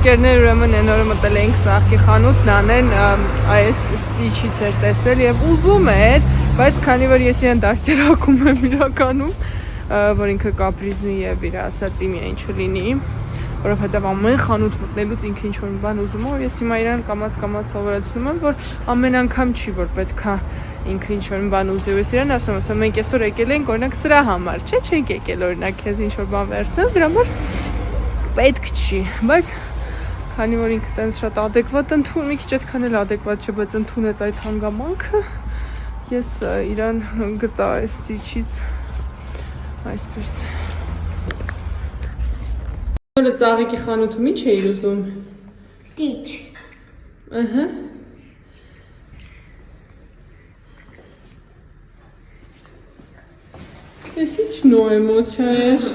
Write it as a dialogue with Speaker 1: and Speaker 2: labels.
Speaker 1: ընկերներ ուրեմն այն օրը մտել էինք ծաղկի խանութ նանեն այս ստիչից էր տեսել եւ ուզում էր, բայց քանի որ ես իրեն դաստիարակում եմ իրականում, որ ինքը կապրիզնի եւ իր ասածի միայն չլինի, որովհետեւ ամեն խանութ մտնելուց ինքը ինչ որ մի բան ուզում է, եւ ես հիմա իրան կամած սովորեցնում եմ, որ ամեն անգամ չի որ պետքա ինքը ինչ որ մի բան ուզի, ես իրան ասում եմ, մենք այսօր եկել ենք օրինակ սրա համար, չէ՞, չենք եկել օրինակ քեզ ինչ որ բան վերցնել, դրա համար պետք չի, բայց քանի որ ինքը տենց շատ ադեկվատ ընդուն, մի քիչ այդքան էլ ադեկվատ չէ, բայց ընդունեց այդ հանգամանքը, ես իրան գտա այս ստիչից այսպես։ Որը ծաղիկի խանութում ինչ էիր ուզում։
Speaker 2: Ստիչ։
Speaker 1: Ահա։ Ես ինչ նո էմոցիա էր։